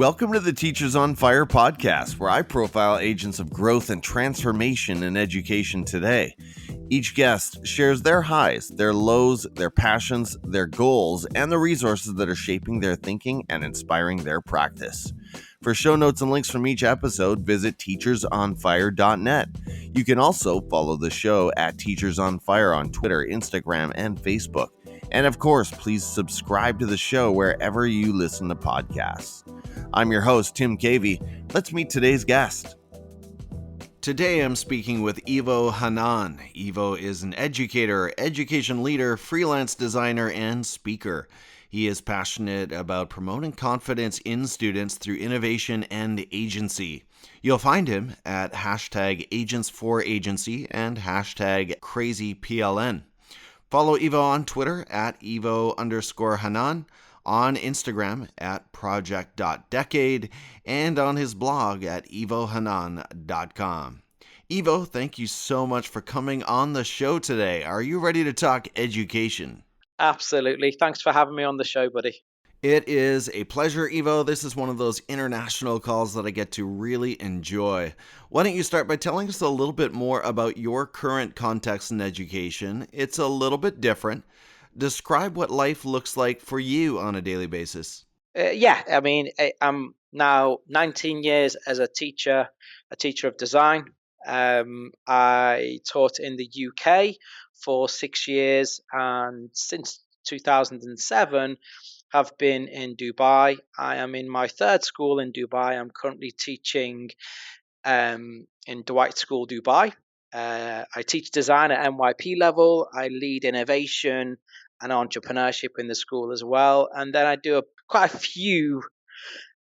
Welcome to the Teachers on Fire podcast, where I profile agents of growth and transformation in education today. Each guest shares their highs, their lows, their passions, their goals, and the resources that are shaping their thinking and inspiring their practice. For show notes and links from each episode, visit teachersonfire.net. You can also follow the show at Teachers on Fire on Twitter, Instagram, and Facebook. And of course, please subscribe to the show wherever you listen to podcasts. I'm your host, Tim Cavey. Let's meet today's guest. Today I'm speaking with EVO HANNAN. EVO is an educator, education leader, freelance designer, and speaker. He is passionate about promoting confidence in students through innovation and agency. You'll find him at hashtag Agents4Agency and hashtag CrazyPLN. Follow EVO on Twitter at EVO_HANNAN, on Instagram at project.decade, and on his blog at evohannan.com. EVO, thank you so much for coming on the show today. Are you ready to talk education? Absolutely. Thanks for having me on the show, buddy. It is a pleasure, EVO. This is one of those international calls that I get to really enjoy. Why don't you start by telling us a little bit more about your current context in education? It's a little bit different. Describe what life looks like for you on a daily basis. I'm now 19 years as a teacher of design. I taught in the UK for 6 years, and since 2007 have been in Dubai. I am in my third school in Dubai. I'm currently teaching in Dwight School, Dubai. I teach design at NYP level. I lead innovation and entrepreneurship in the school as well. And then I do quite a few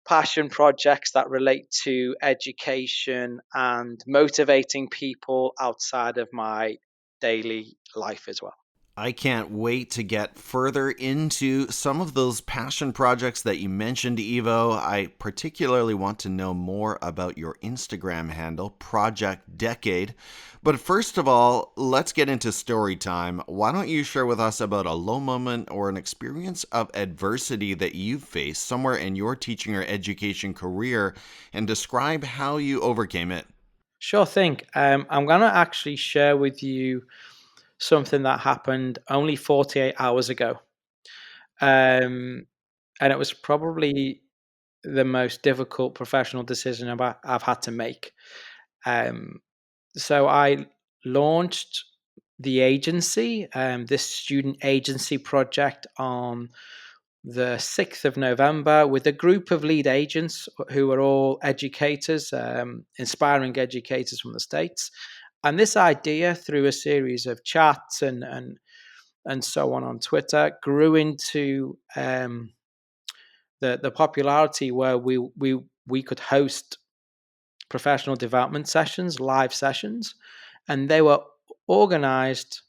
passion projects that relate to education and motivating people outside of my daily life as well. I can't wait to get further into some of those passion projects that you mentioned, EVO. I particularly want to know more about your Instagram handle, Project Decade. But first of all, let's get into story time. Why don't you share with us about a low moment or an experience of adversity that you've faced somewhere in your teaching or education career and describe how you overcame it? Sure thing. I'm going to actually share with you something that happened only 48 hours ago. And it was probably the most difficult professional decision I've had to make. So I launched the agency, this student agency project, on the 6th of November with a group of lead agents who are all educators, inspiring educators from the States. And this idea, through a series of chats and so on Twitter, grew into the popularity where we could host professional development sessions, live sessions, and they were organized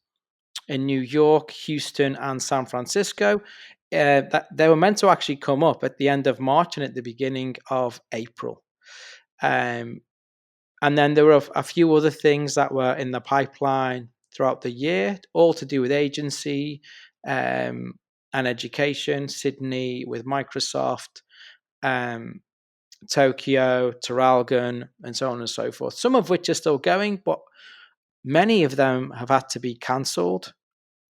in New York, Houston, and San Francisco. That they were meant to actually come up at the end of March and at the beginning of April. And then there were a few other things that were in the pipeline throughout the year, all to do with agency and education. Sydney with Microsoft, Tokyo, Traralgon, and so on and so forth. Some of which are still going, but many of them have had to be cancelled.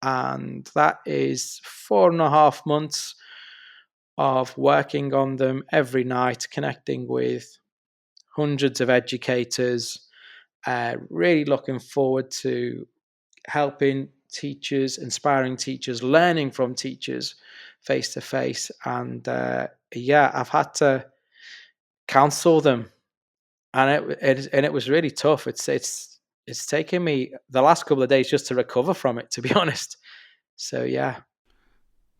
And that is 4.5 months of working on them every night, connecting with hundreds of educators, really looking forward to helping teachers, inspiring teachers, learning from teachers face to face. And I've had to cancel them, and it was really tough. It's taken me the last couple of days just to recover from it, to be honest. So yeah.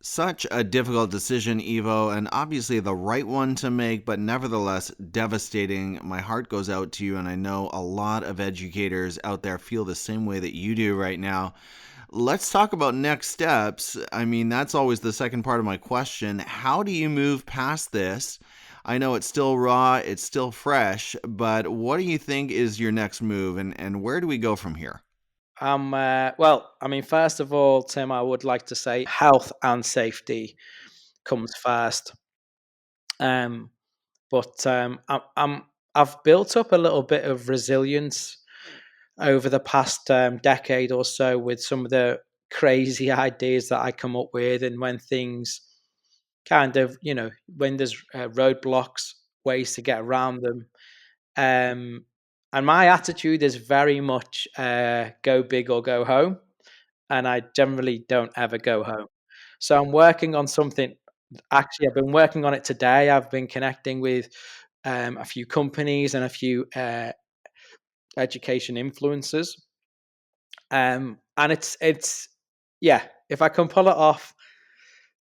Such a difficult decision, EVO, and obviously the right one to make, but nevertheless devastating. My heart goes out to you, and I know a lot of educators out there feel the same way that you do right now. Let's talk about next steps. I mean, that's always the second part of my question. How do you move past this? I know it's still raw, it's still fresh, but what do you think is your next move, and where do we go from here? First of all, Tim, I would like to say health and safety comes first. But I've built up a little bit of resilience over the past decade or so with some of the crazy ideas that I come up with, and when things kind of, when there's roadblocks, ways to get around them. And my attitude is very much go big or go home. And I generally don't ever go home. So I'm working on something. Actually, I've been working on it today. I've been connecting with a few companies and a few education influencers. And it's yeah, if I can pull it off,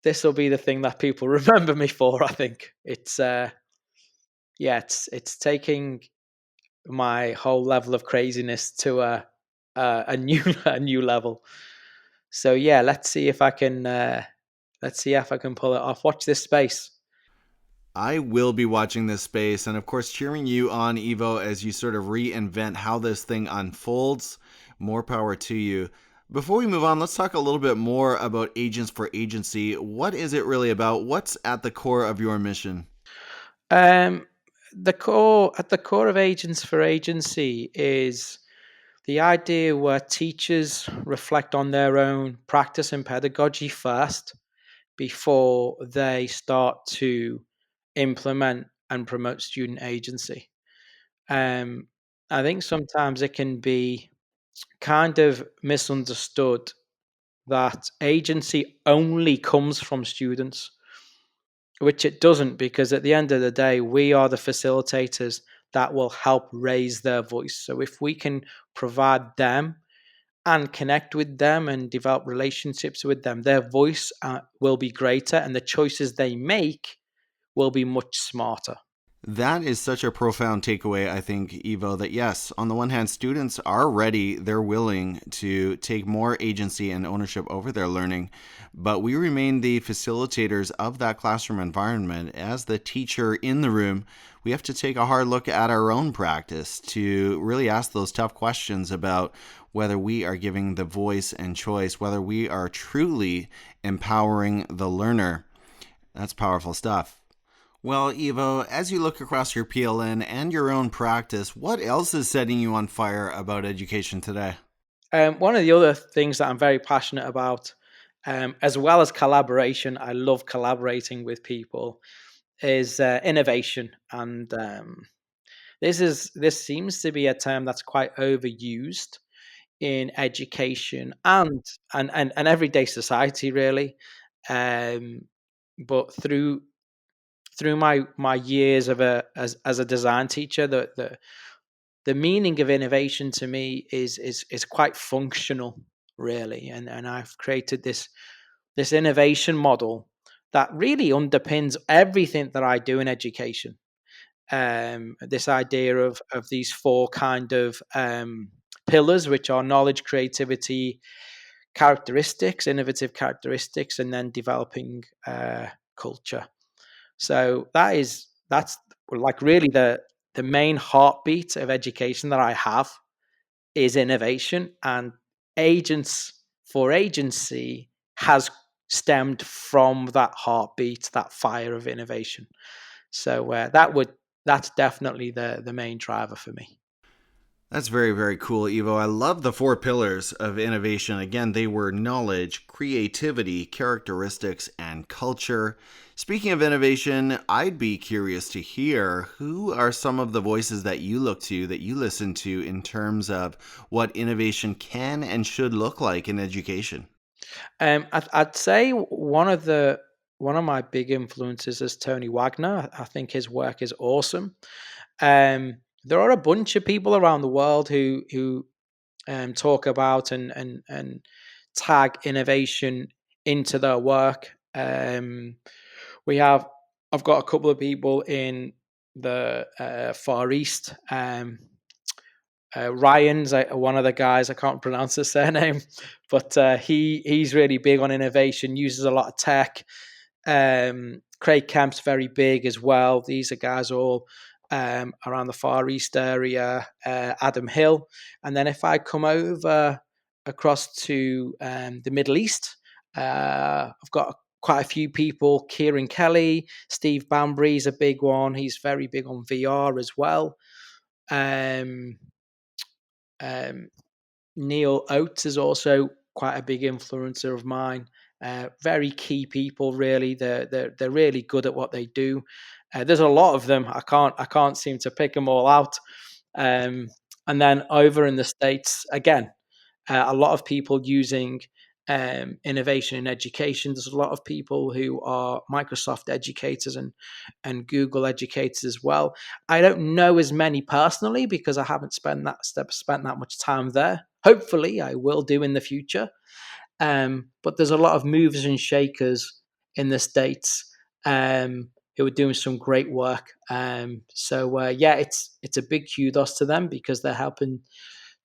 this will be the thing that people remember me for. I think it's yeah, it's taking my whole level of craziness to a new a new level. So yeah, let's see if I can pull it off. Watch this space. I will be watching this space and, of course, cheering you on, Evo, as you sort of reinvent how this thing unfolds. More power to you. Before we move on, let's talk a little bit more about Agents for Agency. What is it really about? What's at the core of your mission? Um, at the core of Agents for Agency is the idea where teachers reflect on their own practice and pedagogy first before they start to implement and promote student agency. Um, I think sometimes it can be kind of misunderstood that agency only comes from students, which it doesn't, because at the end of the day, we are the facilitators that will help raise their voice. So if we can provide them and connect with them and develop relationships with them, their voice will be greater and the choices they make will be much smarter. That is such a profound takeaway, I think, Evo, that yes, on the one hand, students are ready, they're willing to take more agency and ownership over their learning, but we remain the facilitators of that classroom environment. As the teacher in the room, we have to take a hard look at our own practice to really ask those tough questions about whether we are giving the voice and choice, whether we are truly empowering the learner. That's powerful stuff. Well, Evo, as you look across your PLN and your own practice, what else is setting you on fire about education today? One of the other things that I'm very passionate about, as well as collaboration, I love collaborating with people, is innovation. And this seems to be a term that's quite overused in education and everyday society, really. Um, but through my years as a design teacher, the meaning of innovation to me is quite functional, really. And I've created this innovation model that really underpins everything that I do in education. This idea of these four kind of pillars, which are knowledge, creativity, characteristics, innovative characteristics, and then developing culture. So that's like really the main heartbeat of education that I have is innovation, and agents for agency has stemmed from that heartbeat, that fire of innovation. So that's definitely the main driver for me. That's very, very cool, Evo. I love the four pillars of innovation. Again, they were knowledge, creativity, characteristics, and culture. Speaking of innovation, I'd be curious to hear who are some of the voices that you look to, that you listen to in terms of what innovation can and should look like in education. I'd say one of my big influences is Tony Wagner. I think his work is awesome. There are a bunch of people around the world who talk about and tag innovation into their work. We have I've got a couple of people in the Far East. Ryan's one of the guys. I can't pronounce his surname, but he's really big on innovation. Uses a lot of tech. Craig Kemp's very big as well. These are guys all around the Far East area. Adam Hill, and then if I come over across to the Middle East, I've got quite a few people. Kieran Kelly, Steve Bambury's a big one. He's very big on VR as well. Um, um, Neil Oates is also quite a big influencer of mine. Very key people, really. They're really good at what they do. There's a lot of them. I can't seem to pick them all out. And then over in the States, again, a lot of people using innovation in education. There's a lot of people who are Microsoft educators and Google educators as well. I don't know as many personally because I haven't spent that much time there. Hopefully, I will do in the future. But there's a lot of movers and shakers in the States who are doing some great work. Yeah, it's a big kudos to them because they're helping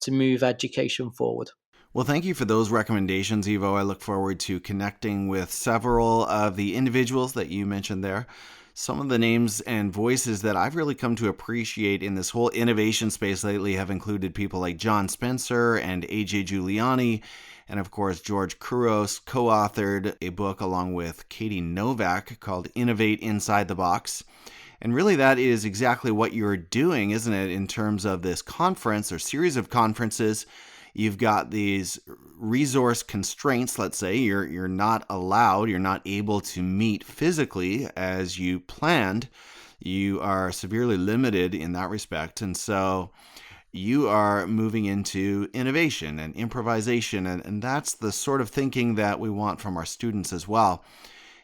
to move education forward. Well, thank you for those recommendations, Evo. I look forward to connecting with several of the individuals that you mentioned there. Some of the names and voices that I've really come to appreciate in this whole innovation space lately have included people like John Spencer and AJ Giuliani. And of course, George Couros co-authored a book along with Katie Novak called Innovate Inside the Box. And really that is exactly what you're doing, isn't it, in terms of this conference or series of conferences. You've got these resource constraints, let's say. You're not able to meet physically as you planned. You are severely limited in that respect. And so you are moving into innovation and improvisation. And that's the sort of thinking that we want from our students as well.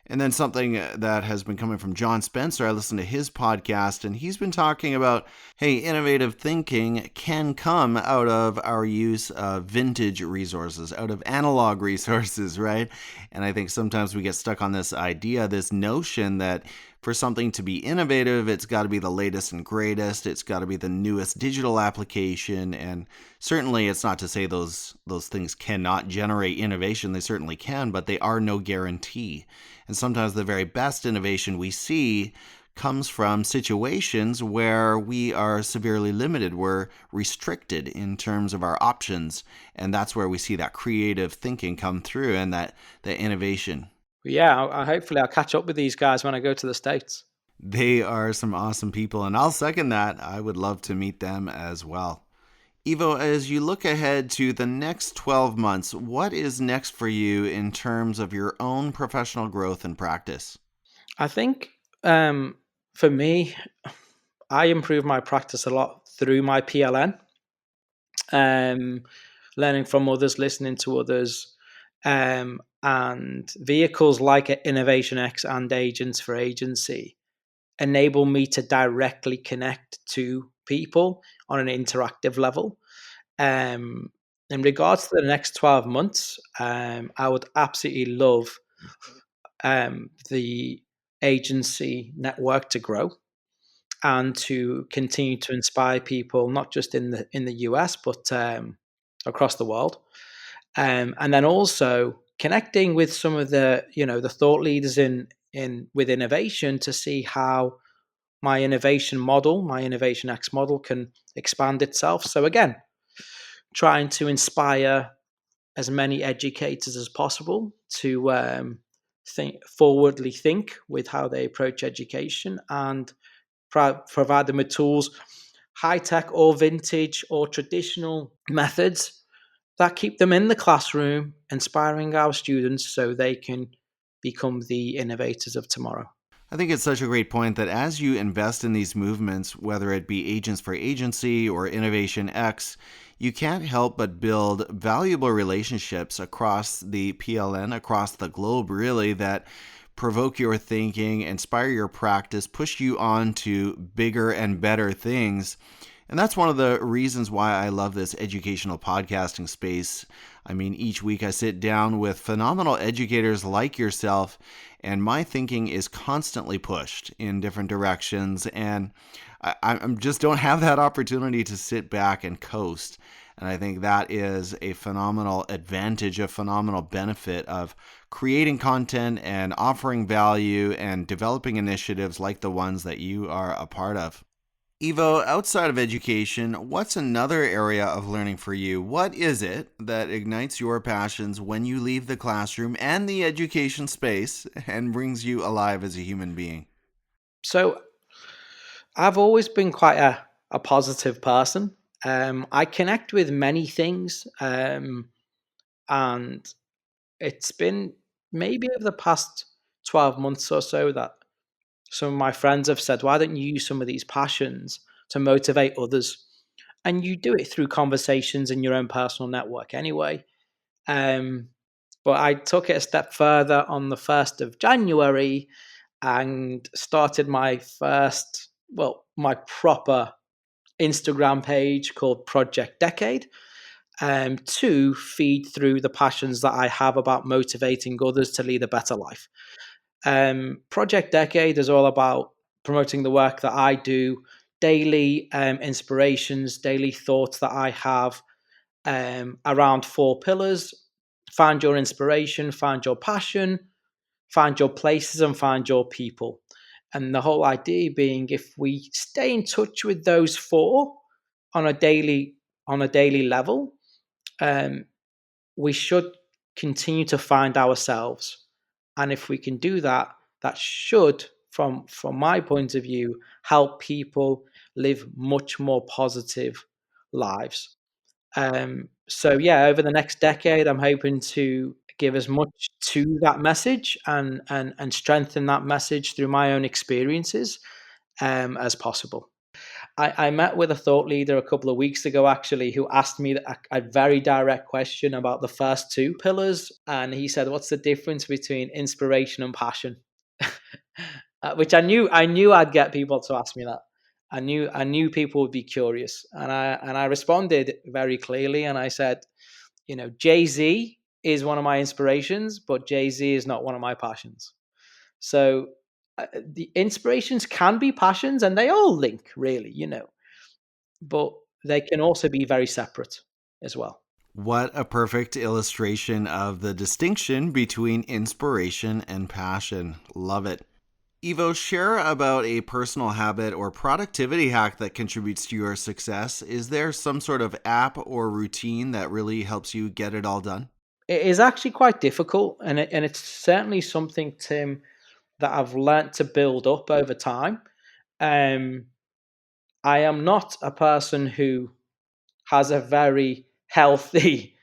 And then something that has been coming from John Spencer, I listened to his podcast, and he's been talking about, hey, innovative thinking can come out of our use of vintage resources, out of analog resources, right? And I think sometimes we get stuck on this idea, this notion that for something to be innovative, it's got to be the latest and greatest. It's got to be the newest digital application. And certainly it's not to say those things cannot generate innovation. They certainly can, but they are no guarantee. And sometimes the very best innovation we see comes from situations where we are severely limited. We're restricted in terms of our options. And that's where we see that creative thinking come through and that innovation. Yeah, hopefully I'll catch up with these guys when I go to the States. They are some awesome people, and I'll second that. I would love to meet them as well. Evo, as you look ahead to the next 12 months, what is next for you in terms of your own professional growth and practice? I think for me, I improve my practice a lot through my PLN, learning from others, listening to others, and vehicles like InnovationX and Agents4Agency enable me to directly connect to people on an interactive level. Um, in regards to the next 12 months, I would absolutely love the agency network to grow and to continue to inspire people, not just in the US, but across the world. And then also connecting with some of the thought leaders in with innovation to see how my innovation model, my Innovation X model, can expand itself. So again, trying to inspire as many educators as possible to think with how they approach education and provide them with tools, high tech or vintage or traditional methods that keep them in the classroom, inspiring our students so they can become the innovators of tomorrow. I think it's such a great point that as you invest in these movements, whether it be Agents4Agency or Innovation X, you can't help but build valuable relationships across the PLN, across the globe, really, that provoke your thinking, inspire your practice, push you on to bigger and better things. And that's one of the reasons why I love this educational podcasting space. I mean, each week I sit down with phenomenal educators like yourself, and my thinking is constantly pushed in different directions. And I just don't have that opportunity to sit back and coast. And I think that is a phenomenal advantage, a phenomenal benefit of creating content and offering value and developing initiatives like the ones that you are a part of. Evo, outside of education, what's another area of learning for you? What is it that ignites your passions when you leave the classroom and the education space and brings you alive as a human being? So I've always been quite a positive person. I connect with many things, and it's been maybe over the past 12 months or so that some of my friends have said, why don't you use some of these passions to motivate others? And you do it through conversations in your own personal network anyway. Um, but I took it a step further on the 1st of January and started my first, well, my proper Instagram page called Project Decade, to feed through the passions that I have about motivating others to lead a better life. Project Decade is all about promoting the work that I do, daily inspirations, daily thoughts that I have around 4 pillars: find your inspiration, find your passion, find your places, and find your people. And the whole idea being, if we stay in touch with those four on a daily level, um, we should continue to find ourselves. And if we can do that, that should, from my point of view, help people live much more positive lives. So yeah, over the next decade, I'm hoping to give as much to that message and strengthen that message through my own experiences as possible. I met with a thought leader a couple of weeks ago, actually, who asked me a very direct question about the first 2 pillars, and he said, "What's the difference between inspiration and passion?" Which I knew I'd get people to ask me that. I knew people would be curious, and I responded very clearly, and I said, Jay Z is one of my inspirations, but Jay Z is not one of my passions. So the inspirations can be passions, and they all link, really, but they can also be very separate as well. What a perfect illustration of the distinction between inspiration and passion. Love it. Evo, share about a personal habit or productivity hack that contributes to your success. Is there some sort of app or routine that really helps you get it all done? It is actually quite difficult, and it's certainly something, Tim, that I've learnt to build up over time. Um, I am not a person who has a very healthy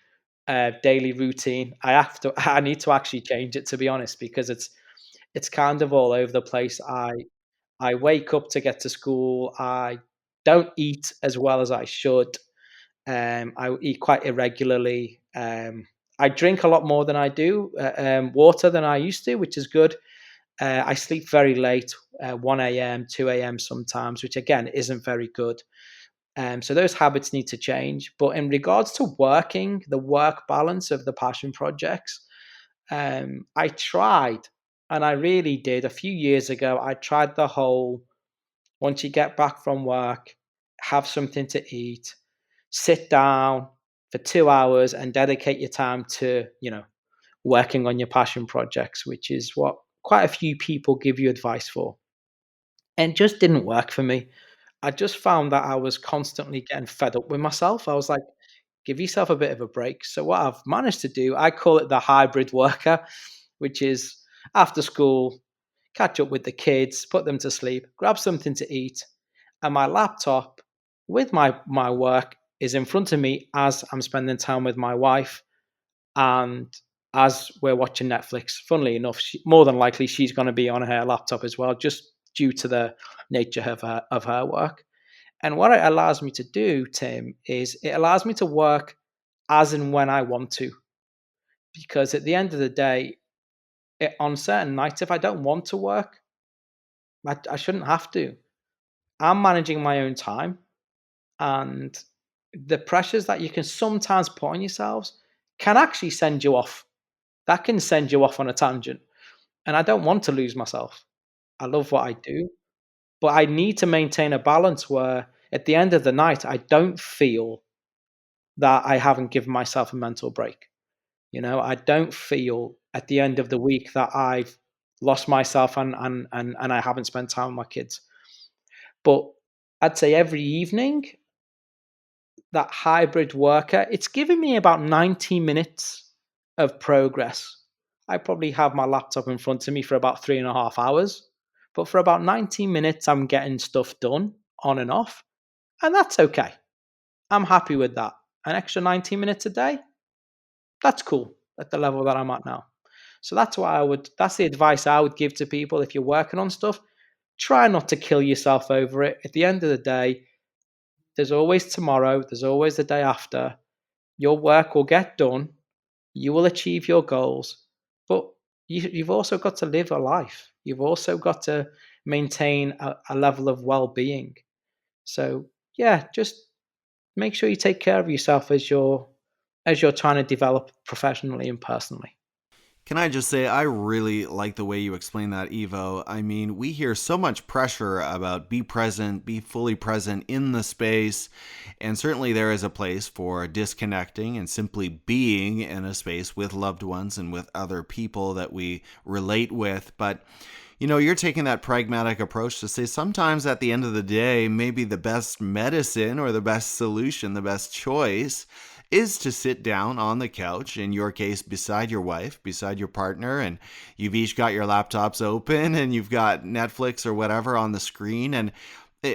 daily routine. I need to actually change it, to be honest, because it's kind of all over the place. I wake up to get to school. I don't eat as well as I should. I eat quite irregularly. I drink a lot more than I do water than I used to, which is good. I sleep very late, 1 a.m., 2 a.m. sometimes, which again isn't very good. So those habits need to change. But in regards to working, the work balance of the passion projects, I tried, and I really did a few years ago. I tried the whole, once you get back from work, have something to eat, sit down for 2 hours and dedicate your time to, working on your passion projects, which is what quite a few people give you advice for. And it just didn't work for me. I just found that I was constantly getting fed up with myself. I was like, give yourself a bit of a break. So, what I've managed to do, I call it the hybrid worker, which is after school, catch up with the kids, put them to sleep, grab something to eat, and my laptop with my work is in front of me as I'm spending time with my wife and as we're watching Netflix. Funnily enough, more than likely she's going to be on her laptop as well, just due to the nature of her work. And what it allows me to do, Tim, is it allows me to work as and when I want to. Because at the end of the day, on certain nights, if I don't want to work, I shouldn't have to. I'm managing my own time, and the pressures that you can sometimes put on yourselves can actually send you off. That can send you off on a tangent. And I don't want to lose myself. I love what I do, but I need to maintain a balance where at the end of the night, I don't feel that I haven't given myself a mental break. I don't feel at the end of the week that I've lost myself and I haven't spent time with my kids. But I'd say every evening, that hybrid worker, it's giving me about 90 minutes of progress. I probably have my laptop in front of me for about 3.5 hours, but for about 90 minutes, I'm getting stuff done on and off, and that's okay. I'm happy with that. An extra 90 minutes a day, that's cool at the level that I'm at now. So that's the advice I would give to people if you're working on stuff. Try not to kill yourself over it. At the end of the day, there's always tomorrow, there's always the day after. Your work will get done, you will achieve your goals, but you've also got to live a life. You've also got to maintain a level of well-being. So yeah, just make sure you take care of yourself as you're trying to develop professionally and personally. Can I just say, I really like the way you explain that, Evo. I mean, we hear so much pressure about be present, be fully present in the space. And certainly there is a place for disconnecting and simply being in a space with loved ones and with other people that we relate with. But you're taking that pragmatic approach to say sometimes at the end of the day, maybe the best medicine or the best solution, the best choice is to sit down on the couch, in your case, beside your wife, beside your partner, and you've each got your laptops open and you've got Netflix or whatever on the screen. And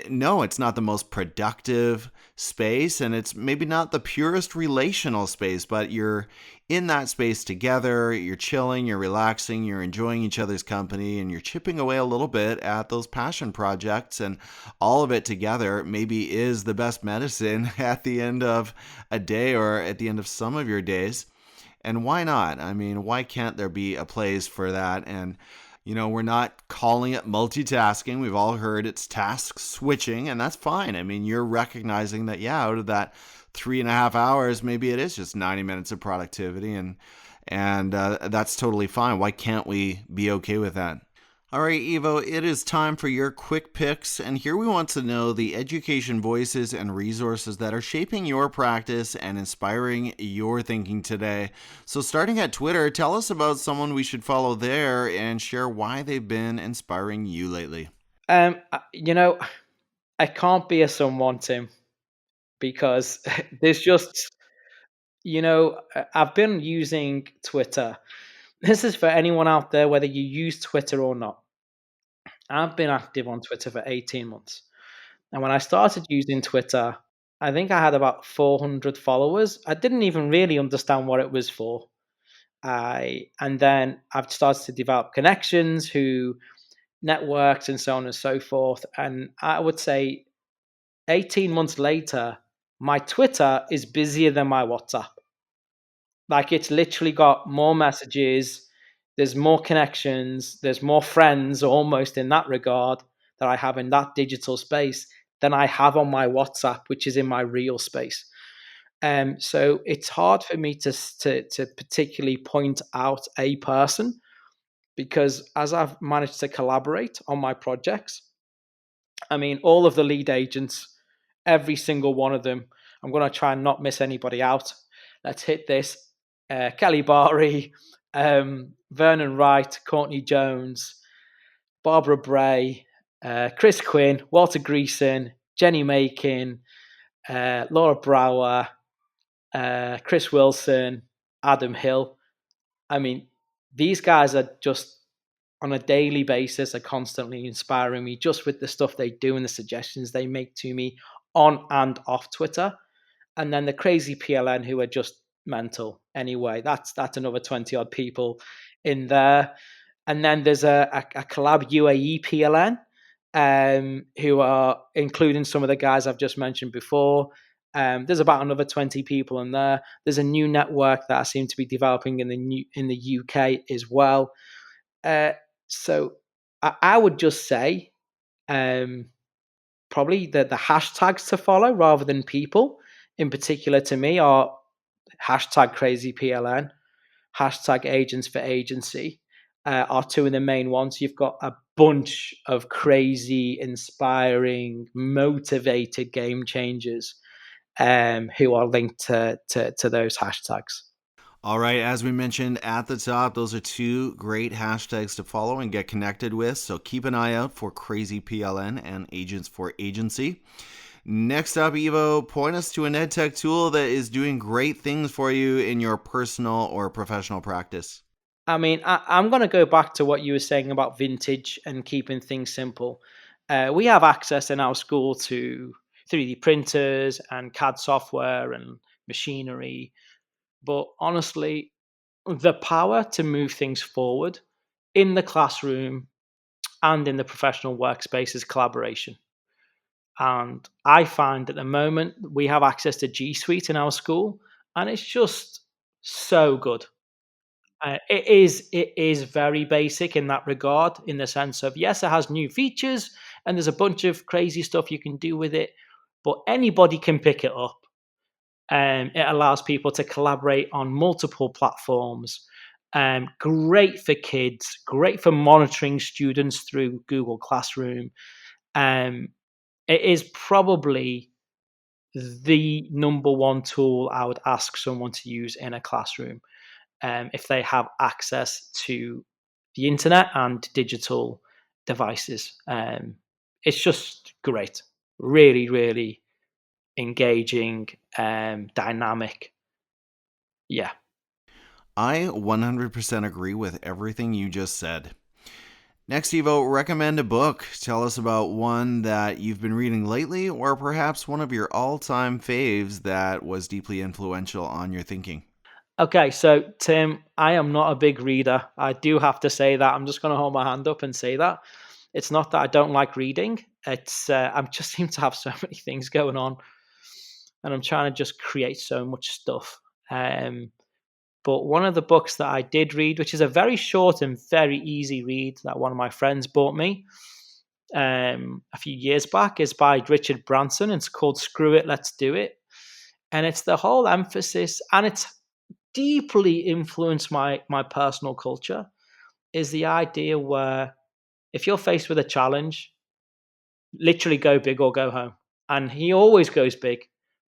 no, it's not the most productive space, and it's maybe not the purest relational space, but you're in that space together, you're chilling, you're relaxing, you're enjoying each other's company, and you're chipping away a little bit at those passion projects, and all of it together maybe is the best medicine at the end of a day or at the end of some of your days. And why not? I mean, why can't there be a place for that? And we're not calling it multitasking. We've all heard it's task switching, and that's fine. I mean, you're recognizing that, yeah, out of that 3.5 hours, maybe it is just 90 minutes of productivity, and that's totally fine. Why can't we be okay with that? All right, Evo, it is time for your quick picks, and here we want to know the education voices and resources that are shaping your practice and inspiring your thinking today. So starting at Twitter, tell us about someone we should follow there and share why they've been inspiring you lately. Um, I- you know, I can't be a someone, Tim, because there's just, I've been using Twitter. This is for anyone out there, whether you use Twitter or not. I've been active on Twitter for 18 months. And when I started using Twitter, I think I had about 400 followers. I didn't even really understand what it was for. And then I've started to develop connections who networks and so on and so forth. And I would say 18 months later, my Twitter is busier than my WhatsApp. Like it's literally got more messages, there's more connections, there's more friends almost in that regard that I have in that digital space than I have on my WhatsApp, which is in my real space. So it's hard for me to particularly point out a person because as I've managed to collaborate on my projects, I mean, all of the lead agents, every single one of them, I'm going to try and not miss anybody out. Let's hit this. Kelly Bari, Vernon Wright, Courtney Jones, Barbara Bray, Chris Quinn, Walter Greason, Jenny Makin, Laura Brower, Chris Wilson, Adam Hill. I mean, these guys are just on a daily basis are constantly inspiring me just with the stuff they do and the suggestions they make to me on and off Twitter. And then the crazy PLN who are just mental anyway. That's another 20 odd people in there. And then there's a collab UAE PLN who are including some of the guys I've just mentioned before. There's about another 20 people in there. There's a new network that I seem to be developing in the UK as well. Uh, so I would just say um, probably the hashtags to follow rather than people in particular to me are hashtag crazy PLN, hashtag agents for agency are two of the main ones. You've got a bunch of crazy, inspiring, motivated game changers who are linked to those hashtags. All right, as we mentioned at the top, those are two great hashtags to follow and get connected with. So keep an eye out for Crazy PLN and Agents4Agency. Next up, Evo, point us to an EdTech tool that is doing great things for you in your personal or professional practice. I mean, I'm going to go back to what you were saying about vintage and keeping things simple. We have access in our school to 3D printers and CAD software and machinery. But honestly, the power to move things forward in the classroom and in the professional workspace is collaboration. And I find at the moment we have access to G Suite in our school, and it's just so good. It is very basic in that regard, in the sense of yes, it has new features and there's a bunch of crazy stuff you can do with it, but anybody can pick it up. It allows people to collaborate on multiple platforms. Great for kids, great for monitoring students through Google Classroom. Um, it is probably the number one tool I would ask someone to use in a classroom if they have access to the internet and digital devices. It's just great. Really, really engaging, dynamic. Yeah. I 100% agree with everything you just said. Next, Evo, recommend a book. Tell us about one that you've been reading lately, or perhaps one of your all time faves that was deeply influential on your thinking. Okay, so Tim, I am not a big reader. I do have to say that. I'm just going to hold my hand up and say that. It's not that I don't like reading. It's I just seem to have so many things going on, and I'm trying to just create so much stuff. But one of the books that I did read, which is a very short and very easy read that one of my friends bought me a few years back, is by Richard Branson. It's called "Screw It, Let's Do It," and it's the whole emphasis, and it's deeply influenced my personal culture. Is the idea where if you're faced with a challenge, literally go big or go home. And he always goes big.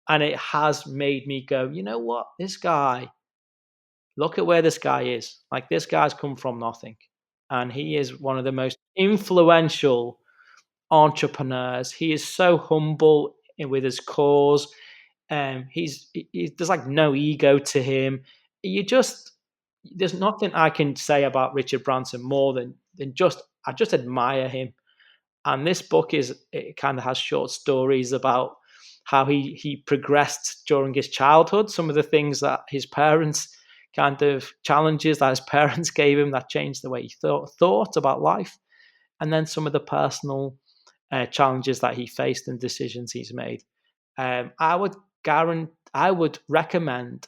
And it has made me go, you know what? This guy, look at where this guy is. Like, this guy's come from nothing. And he is one of the most influential entrepreneurs. He is so humble with his cause. There's like no ego to him. You just There's nothing I can say about Richard Branson more than just I just admire him. And this book it kind of has short stories about how he progressed during his childhood, some of the things that his parents kind of challenges that his parents gave him that changed the way he thought about life, and then some of the personal challenges that he faced and decisions he's made. I would recommend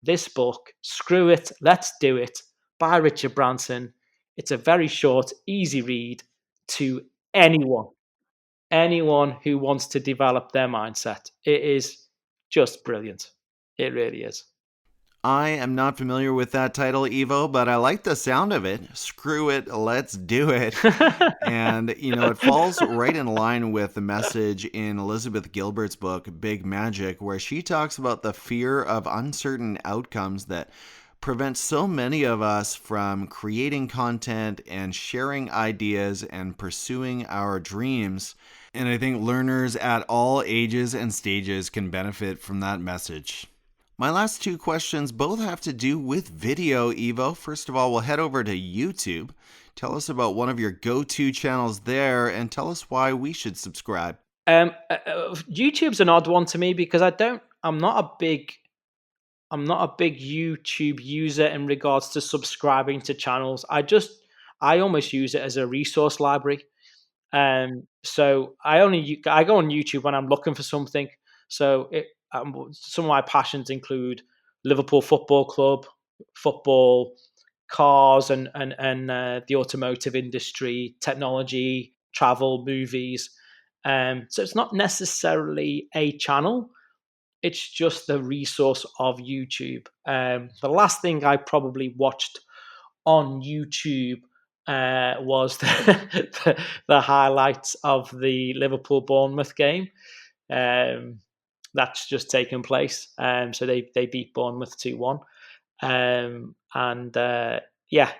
this book, Screw It, Let's Do It, by Richard Branson. It's a very short, easy read to anyone, anyone who wants to develop their mindset. It is just brilliant. It really is. I am not familiar with that title, Evo, but I like the sound of it. Screw it, let's do it. And, it falls right in line with the message in Elizabeth Gilbert's book, Big Magic, where she talks about the fear of uncertain outcomes that prevents so many of us from creating content and sharing ideas and pursuing our dreams. And I think learners at all ages and stages can benefit from that message. My last two questions both have to do with video, Evo. First of all, we'll head over to YouTube. Tell us about one of your go-to channels there and tell us why we should subscribe. YouTube's an odd one to me because I'm not a big YouTube user in regards to subscribing to channels. I almost use it as a resource library. So I go on YouTube when I'm looking for something. Some of my passions include Liverpool Football Club, football, cars, and the automotive industry, technology, travel, movies. So it's not necessarily a channel. It's just the resource of YouTube. The last thing I probably watched on YouTube was the highlights of the Liverpool Bournemouth game. That's just taken place. So they beat Bournemouth 2-1. Yeah,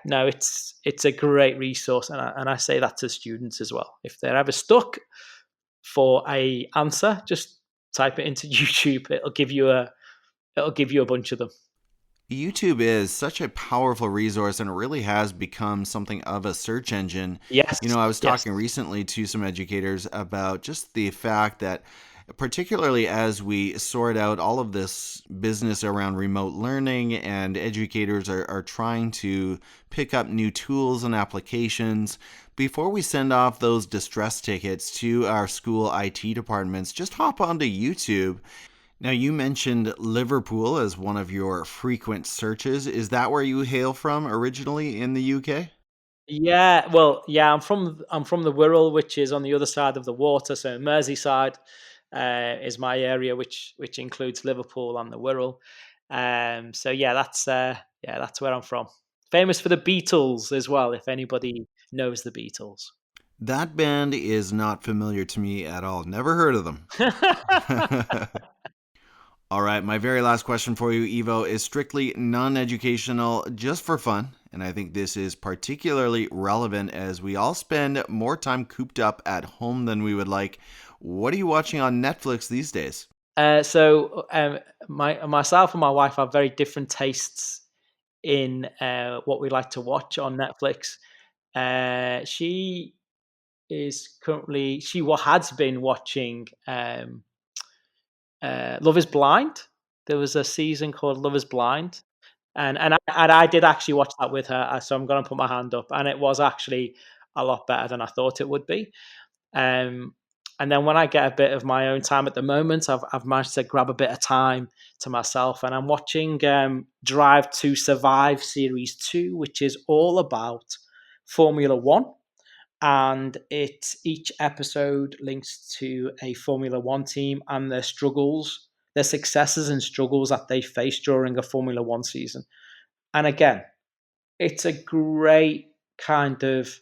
no, it's a great resource, and I say that to students as well. If they're ever stuck for a answer, just type it into YouTube. It'll give you a bunch of them. YouTube is such a powerful resource and it really has become something of a search engine. Yes, I was yes. talking recently to some educators about just the fact that, particularly as we sort out all of this business around remote learning and educators are trying to pick up new tools and applications, before we send off those distress tickets to our school IT departments, just hop onto YouTube. Now, you mentioned Liverpool as one of your frequent searches. Is that where you hail from originally in the UK? Yeah, well, yeah, I'm from the Wirral, which is on the other side of the water. So Merseyside is my area, which includes Liverpool and the Wirral. So yeah, that's where I'm from. Famous for the Beatles as well. If anybody knows the Beatles. That band is not familiar to me at all. Never heard of them. All right, my very last question for you, Evo, is strictly non educational, just for fun. And I think this is particularly relevant as we all spend more time cooped up at home than we would like. What are you watching on Netflix these days? Myself and my wife have very different tastes in what we like to watch on Netflix. She is currently has been watching Love Is Blind. There was a season called Love Is Blind, and I did actually watch that with her. So I'm going to put my hand up, and it was actually a lot better than I thought it would be. Um, and then when I get a bit of my own time at the moment, I've managed to grab a bit of time to myself, and I'm watching Drive to Survive Series 2, which is all about Formula One. And each episode links to a Formula One team and their struggles, their successes and struggles that they face during a Formula One season. And again, it's a great kind of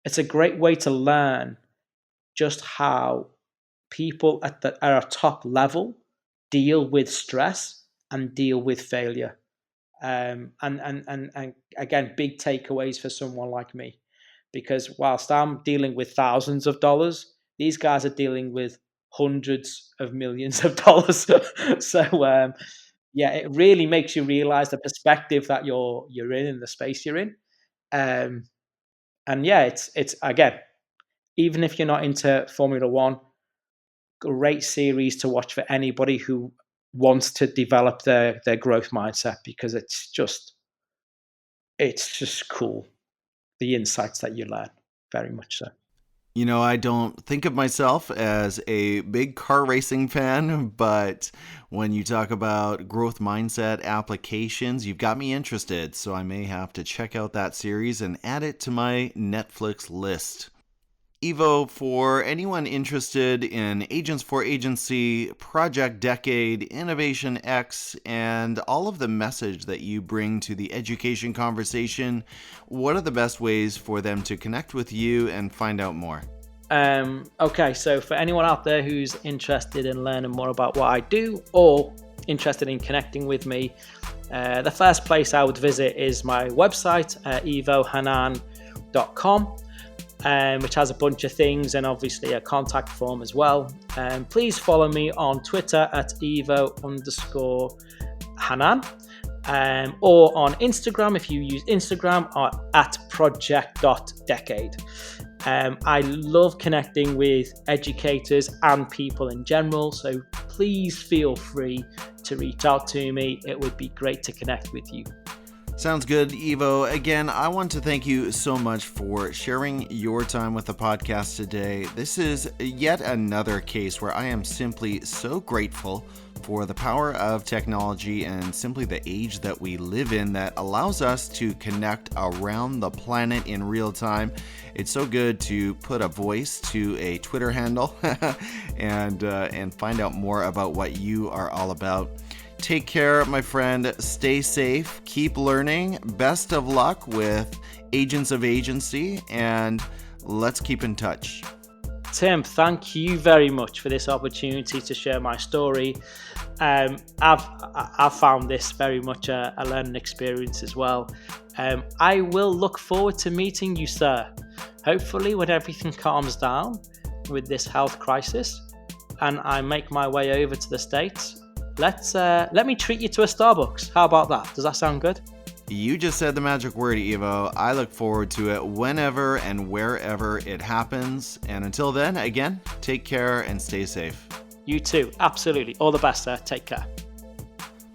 it's a great way to learn just how people at a top level deal with stress and deal with failure. And again, big takeaways for someone like me, because whilst I'm dealing with thousands of dollars, these guys are dealing with hundreds of millions of dollars. So yeah, it really makes you realize the perspective that you're in and the space you're in. Um, and yeah, it's again, even if you're not into Formula One, great series to watch for anybody who wants to develop their growth mindset, because it's just cool, the insights that you learn, very much so. I don't think of myself as a big car racing fan, but when you talk about growth mindset applications, you've got me interested. So I may have to check out that series and add it to my Netflix list. Evo, for anyone interested in Agents4Agency, Project Decade, Innovation X, and all of the message that you bring to the education conversation, what are the best ways for them to connect with you and find out more? Okay, so for anyone out there who's interested in learning more about what I do or interested in connecting with me, the first place I would visit is my website, evohannan.com. Which has a bunch of things and obviously a contact form as well. Please follow me on Twitter at evo_Hannan, or on Instagram if you use Instagram, or at project.decade. I love connecting with educators and people in general, so please feel free to reach out to me. It would be great to connect with you. Sounds good, Evo. Again, I want to thank you so much for sharing your time with the podcast today. This is yet another case where I am simply so grateful for the power of technology and simply the age that we live in that allows us to connect around the planet in real time. It's so good to put a voice to a Twitter handle and find out more about what you are all about. Take care, my friend. Stay safe. Keep learning. Best of luck with Agents of Agency, and let's keep in touch. Tim, thank you very much for this opportunity to share my story. I've found this very much a learning experience as well. I will look forward to meeting you, sir. Hopefully, when everything calms down with this health crisis, and I make my way over to the States, let me treat you to a Starbucks. How about that? Does that sound good? You just said the magic word, Evo. I look forward to it whenever and wherever it happens. And until then, again, take care and stay safe. You too. Absolutely. All the best, sir. Take care.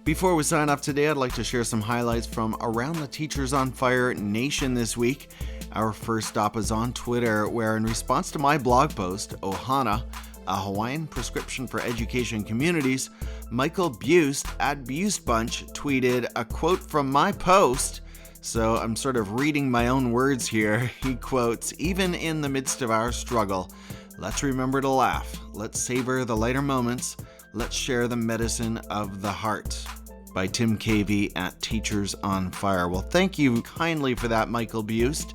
Before we sign off today, I'd like to share some highlights from around the Teachers on Fire Nation this week. Our first stop is on Twitter, where in response to my blog post, Ohana, a Hawaiian prescription for education communities, Michael Bust at BustBunch tweeted a quote from my post. So I'm sort of reading my own words here. He quotes, "Even in the midst of our struggle, let's remember to laugh. Let's savor the lighter moments. Let's share the medicine of the heart." By Tim Cavey at Teachers on Fire. Well, thank you kindly for that, Michael Bust.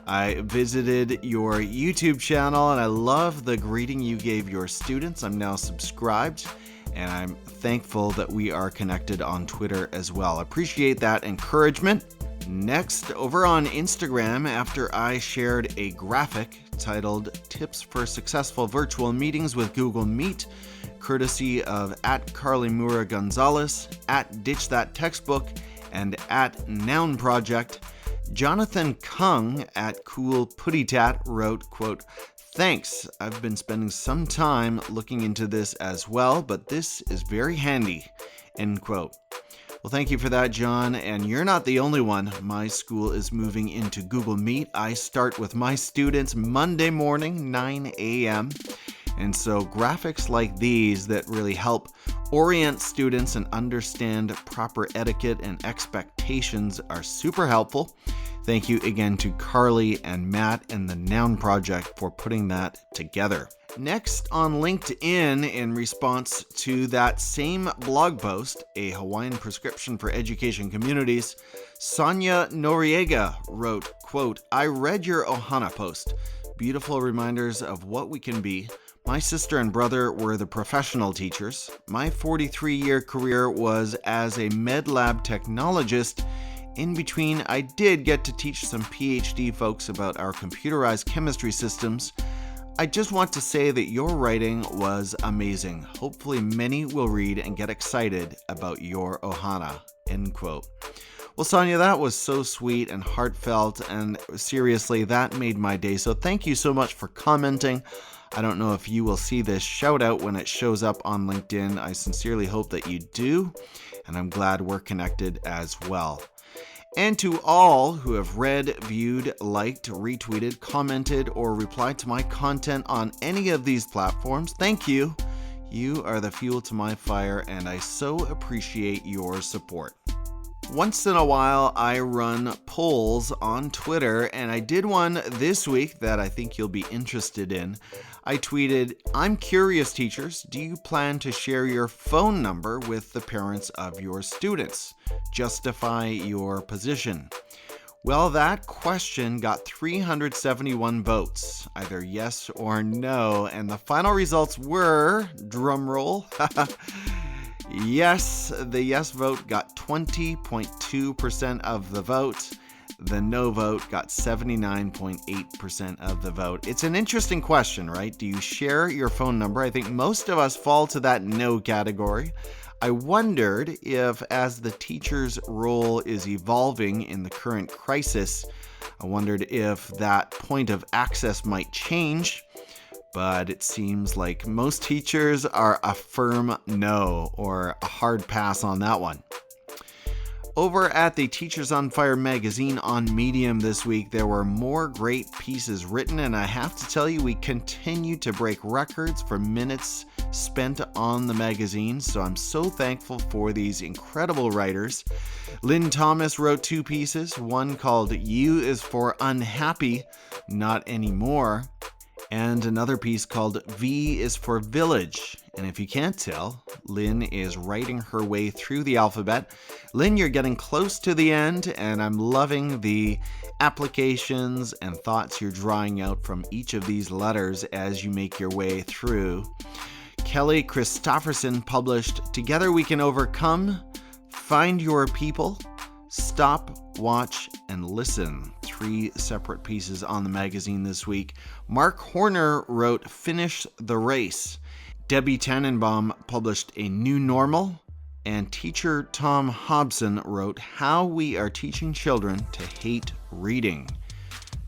I visited your YouTube channel and I love the greeting you gave your students. I'm now subscribed and I'm thankful that we are connected on Twitter as well. Appreciate that encouragement. Next, over on Instagram, after I shared a graphic titled Tips for Successful Virtual Meetings with Google Meet, courtesy of at Carly Mura Gonzalez, at Ditch That Textbook, and at Noun Project, Jonathan Kung at Cool Putty Tat wrote, quote, "Thanks, I've been spending some time looking into this as well, but this is very handy," end quote. Well, thank you for that, John, and you're not the only one. My school is moving into Google Meet. I start with my students Monday morning, 9 a.m., and so graphics like these that really help orient students and understand proper etiquette and expectations are super helpful. Thank you again to Carly and Matt and the Noun Project for putting that together. Next on LinkedIn, in response to that same blog post, A Hawaiian Prescription for Education Communities, Sonia Noriega wrote, quote, "I read your Ohana post. Beautiful reminders of what we can be. My sister and brother were the professional teachers. My 43-year career was as a med lab technologist. In between, I did get to teach some PhD folks about our computerized chemistry systems. I just want to say that your writing was amazing. Hopefully many will read and get excited about your Ohana," end quote. Well, Sonia, that was so sweet and heartfelt, and seriously, that made my day. So thank you so much for commenting. I don't know if you will see this shout out when it shows up on LinkedIn. I sincerely hope that you do, and I'm glad we're connected as well. And to all who have read, viewed, liked, retweeted, commented, or replied to my content on any of these platforms, thank you. You are the fuel to my fire, and I so appreciate your support. Once in a while, I run polls on Twitter, and I did one this week that I think you'll be interested in. I tweeted, "I'm curious, teachers, do you plan to share your phone number with the parents of your students? Justify your position." Well, that question got 371 votes, either yes or no, and the final results were, drumroll, yes, the yes vote got 20.2% of the vote. The no vote got 79.8% of the vote. It's an interesting question, right? Do you share your phone number? I think most of us fall to that no category. I wondered if, as the teacher's role is evolving in the current crisis, I wondered if that point of access might change. But it seems like most teachers are a firm no, or a hard pass on that one. Over at the Teachers on Fire magazine on Medium this week, there were more great pieces written, and I have to tell you, we continue to break records for minutes spent on the magazine, so I'm so thankful for these incredible writers. Lynn Thomas wrote 2 pieces, one called U is for Unhappy, Not Anymore, and another piece called V is for Village. And if you can't tell, Lynn is writing her way through the alphabet. Lynn, you're getting close to the end, and I'm loving the applications and thoughts you're drawing out from each of these letters as you make your way through. Kelly Christopherson published Together We Can Overcome, Find Your People, Stop, Watch, and Listen. 3 separate pieces on the magazine this week. Mark Horner wrote Finish the Race. Debbie Tannenbaum published A New Normal. And teacher Tom Hobson wrote How We Are Teaching Children to Hate Reading.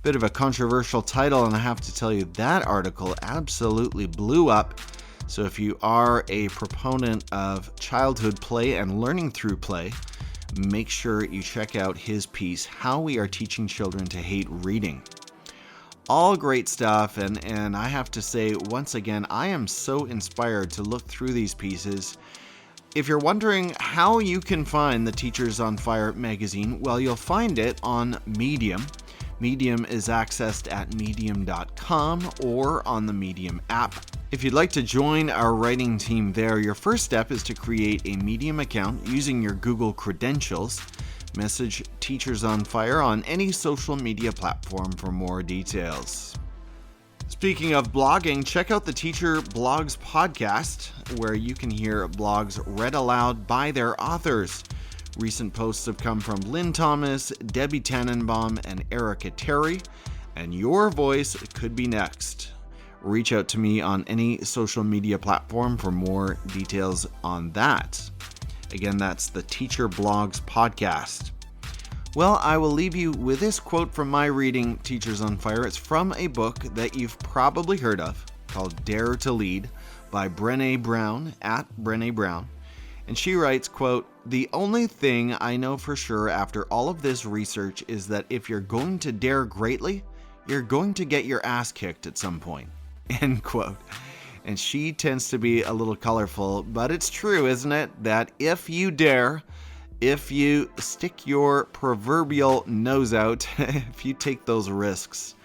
Bit of a controversial title, and I have to tell you, that article absolutely blew up. So if you are a proponent of childhood play and learning through play, make sure you check out his piece, How We Are Teaching Children to Hate Reading. All great stuff, and I have to say, once again, I am so inspired to look through these pieces. If you're wondering how you can find the Teachers on Fire magazine, well, you'll find it on Medium. Medium is accessed at medium.com or on the Medium app. If you'd like to join our writing team there, your first step is to create a Medium account using your Google credentials. Message Teachers on Fire on any social media platform for more details. Speaking of blogging, check out the Teacher Blogs podcast, where you can hear blogs read aloud by their authors. Recent posts have come from Lynn Thomas, Debbie Tannenbaum, and Erica Terry, and your voice could be next. Reach out to me on any social media platform for more details on that. Again, that's the Teacher Blogs podcast. Well, I will leave you with this quote from my reading, Teachers on Fire. It's from a book that you've probably heard of called Dare to Lead by Brené Brown, at Brené Brown. And she writes, quote, "The only thing I know for sure after all of this research is that if you're going to dare greatly, you're going to get your ass kicked at some point." End quote. And she tends to be a little colorful, but it's true, isn't it? That if you dare, if you stick your proverbial nose out, if you take those risks,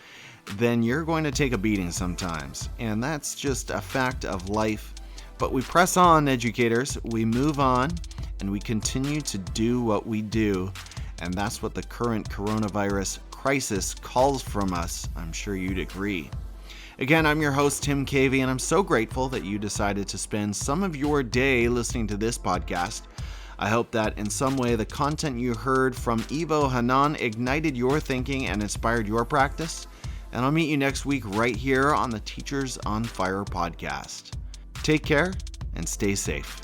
then you're going to take a beating sometimes. And that's just a fact of life. But we press on, educators. We move on, and we continue to do what we do. And that's what the current coronavirus crisis calls from us. I'm sure you'd agree. Again, I'm your host, Tim Cavey, and I'm so grateful that you decided to spend some of your day listening to this podcast. I hope that in some way the content you heard from EVO HANNAN ignited your thinking and inspired your practice. And I'll meet you next week right here on the Teachers on Fire podcast. Take care and stay safe.